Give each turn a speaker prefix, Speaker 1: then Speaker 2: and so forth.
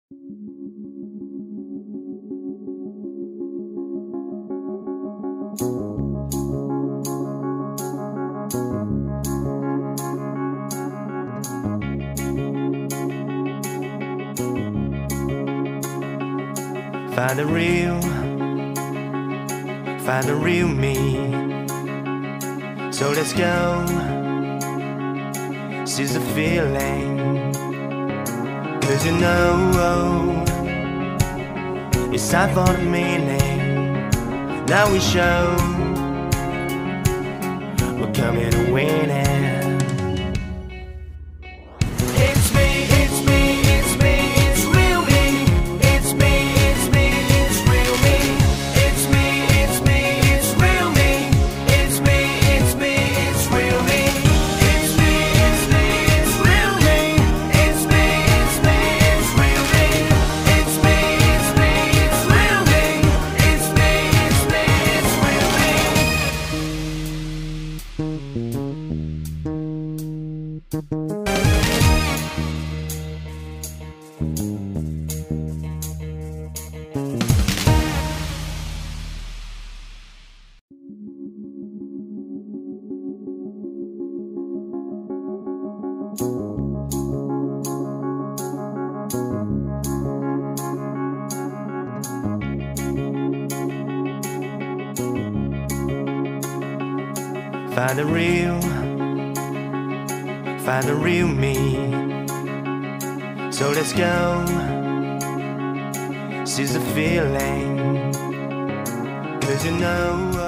Speaker 1: Find the real me. So let's go, seize the feeling. 'Cause you know, it's time for the meaning. Now we show we're coming to win it. Find the real me. So let's go, seize the feeling. 'Cause you know